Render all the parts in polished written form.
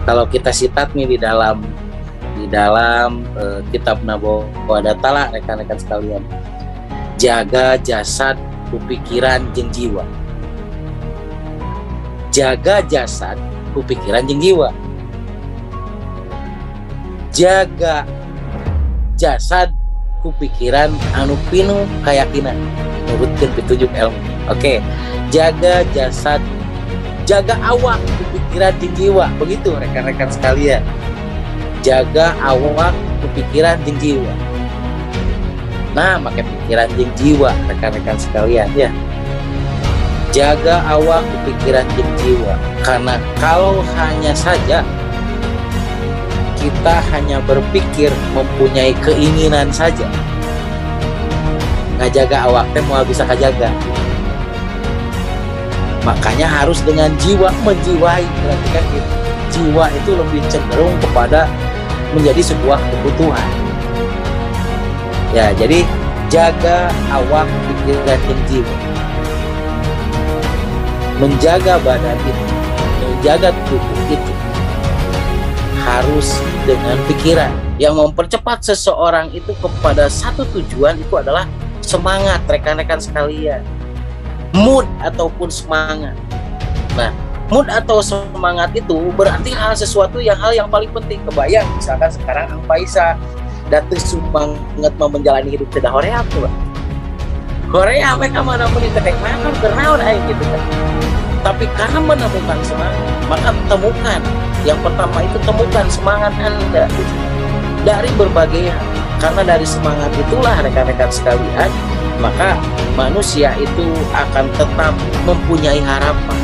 Kalau kita sitat nih di dalam kitab Nabawadhatala, rekan-rekan sekalian, jaga jasad, pikiran, jeung jiwa. Jaga jasad, pikiran, jeung jiwa. Jaga jasad, pikiran, anu pinuh keyakinan, nurutkeun pitujuh ilmu. Oke, jaga jasad, jaga awak, pikiran, jeung jiwa. Begitu rekan-rekan sekalian. Jaga awak, pikiran, jeung jiwa. Nah, pakai pikiran jeung jiwa, rekan-rekan sekalian ya. Jaga awak, pikiran, jeung jiwa. Karena kalau hanya saja kita hanya berpikir, mempunyai keinginan saja, nggak jaga awak teh mau bisa kajaga. Makanya harus dengan jiwa, menjiwai. Berarti kan gitu. Jiwa itu lebih cenderung kepada menjadi sebuah kebutuhan. Ya, jadi jaga awak, pikiran, dan jiwa. Menjaga badan itu, menjaga tubuh itu harus dengan pikiran. Yang mempercepat seseorang itu kepada satu tujuan itu adalah semangat, rekan-rekan sekalian. Mood ataupun semangat. Nah, mood atau semangat itu berarti sesuatu yang paling penting. Kebayang misalkan sekarang Ang Faisa datang semangat mau menjalani hidup tidak Korea tuh. Korea mereka mana pun ditek makan bernaon gitu kan. Tapi karena menemukan semangat, maka temukan. Yang pertama itu temukan semangat Anda dari berbagai hal. Karena dari semangat itulah rekan-rekan sekalian, maka manusia itu akan tetap mempunyai harapan.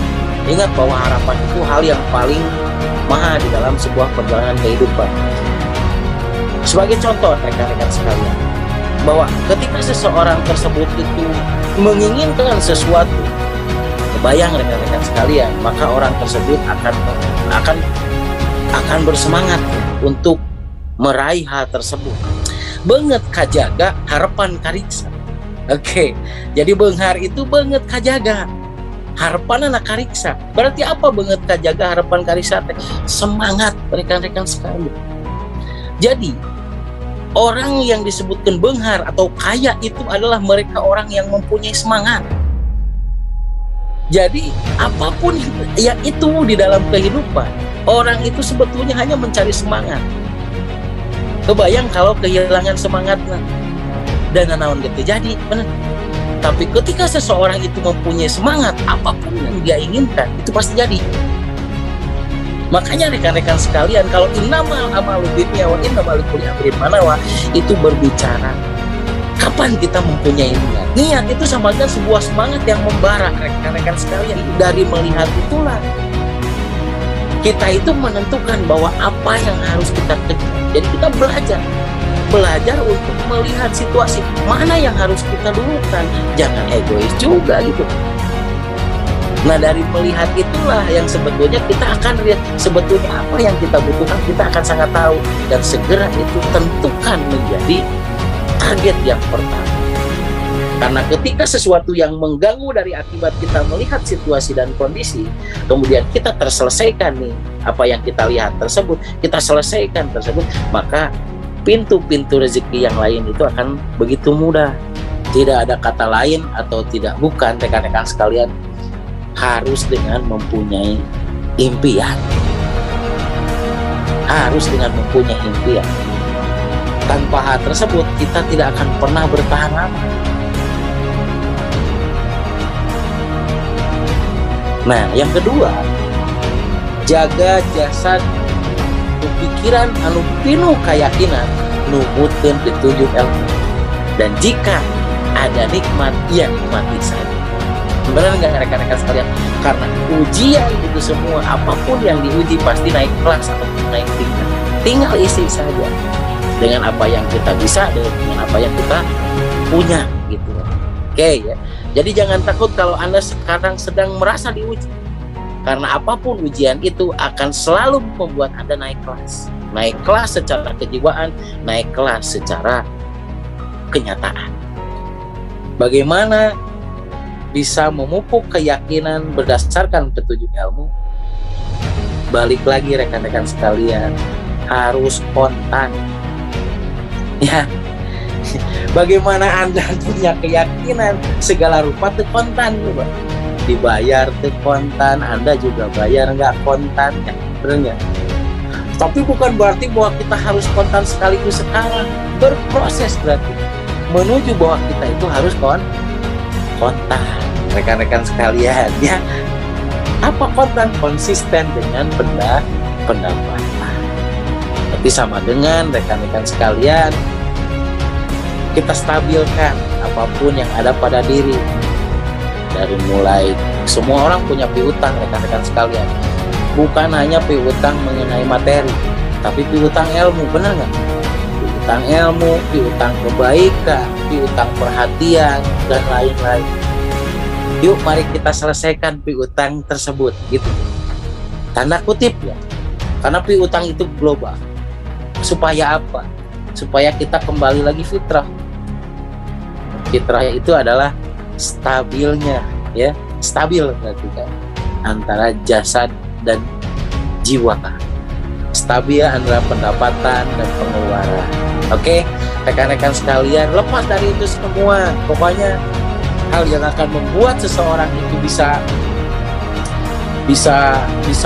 Ingat bahwa harapan itu hal yang paling mahal di dalam sebuah perjalanan kehidupan. Sebagai contoh rekan-rekan sekalian, bahwa ketika seseorang tersebut itu menginginkan sesuatu, kebayang rekan-rekan sekalian, maka orang tersebut akan bersemangat untuk meraih hal tersebut. Banget kajaga harapan kariksa. Oke, jadi beunghar itu banget kajaga harapan anak kariksa. Berarti apa banget kajaga harapan kariksa? Semangat rekan-rekan sekalian. Jadi orang yang disebutkan beunghar atau kaya itu adalah mereka orang yang mempunyai semangat. Jadi apapun yang itu di dalam kehidupan, orang itu sebetulnya hanya mencari semangat. Kebayang kalau kehilangan semangatnya dan naon gitu jadi benar. Tapi ketika seseorang itu mempunyai semangat, apapun yang dia inginkan itu pasti jadi. Makanya rekan-rekan sekalian, kalau innamal amalu binniyat wa innamal likulli imri'in ma nawa itu berbicara kapan kita mempunyai niat. Niat itu sama dengan sebuah semangat yang membara rekan-rekan sekalian. Dari melihat itulah kita itu menentukan bahwa apa yang harus kita kejar. Jadi kita belajar untuk melihat situasi mana yang harus kita dulukan. Jangan egois juga gitu. Nah, dari melihat itulah yang sebetulnya kita akan lihat sebetulnya apa yang kita butuhkan, kita akan sangat tahu, dan segera itu tentukan menjadi target yang pertama. Karena ketika sesuatu yang mengganggu dari akibat kita melihat situasi dan kondisi, kemudian kita terselesaikan nih apa yang kita lihat tersebut, kita selesaikan tersebut, maka pintu-pintu rezeki yang lain itu akan begitu mudah. Tidak ada kata lain atau tidak bukan rekan-rekan sekalian, harus dengan mempunyai impian. Harus dengan mempunyai impian. Tanpa hal tersebut kita tidak akan pernah bertahan lama. Nah, yang kedua, jaga jasad pikiran anu pinuh keyakinan nuhutkeun pitujuh ilmu. Dan jika ada nikmat, ya nikmati saja. Benar nggak rekan-rekan sekalian? Karena ujian itu semua, apapun yang diuji pasti naik kelas atau naik tingkat. Tinggal isi saja dengan apa yang kita bisa, dengan apa yang kita punya gitu. Oke ya. Jadi jangan takut kalau Anda sekarang sedang merasa diuji. Karena apapun ujian itu akan selalu membuat Anda naik kelas. Naik kelas secara kejiwaan, naik kelas secara kenyataan. Bagaimana bisa memupuk keyakinan berdasarkan petunjuk ilmu? balik lagi rekan-rekan sekalian, harus kontan. Ya, bagaimana Anda punya keyakinan segala rupa tuh kontan, coba dibayar tuh kontan, Anda juga bayar nggak kontan, ya, bener nggak? Tapi bukan berarti bahwa kita harus kontan sekaligus sekarang, berproses berarti menuju bahwa kita itu harus kontan, rekan-rekan sekalian, ya. Apa kontan? Konsisten dengan pendapatan. Tapi sama dengan rekan-rekan sekalian, kita stabilkan apapun yang ada pada diri. Dari mulai semua orang punya piutang, rekan-rekan sekalian. Bukan hanya piutang mengenai materi, tapi piutang ilmu, benar nggak? Piutang ilmu, piutang kebaikan, piutang perhatian, dan lain-lain. Yuk mari kita selesaikan piutang tersebut, gitu. Tanda kutip ya, karena piutang itu global. Supaya apa? Supaya kita kembali lagi fitrah. Fitrah itu adalah stabilnya, ya, stabil berarti kan, antara jasad dan jiwa. Stabil antara pendapatan dan pengeluaran. Oke, rekan-rekan sekalian, lepas dari itu semua, pokoknya hal yang akan membuat seseorang itu bisa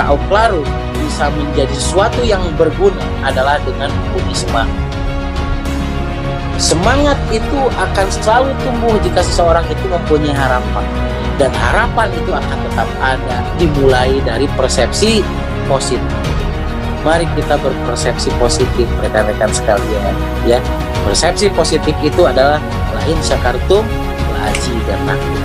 auklaru, bisa menjadi sesuatu yang berguna adalah dengan mempunyai semangat. Semangat itu akan selalu tumbuh jika seseorang itu mempunyai harapan, dan harapan itu akan tetap ada dimulai dari persepsi positif. Mari kita berpersepsi positif, rekan-rekan sekalian, ya. Persepsi positif itu adalah lain syakartum, la azidannakum.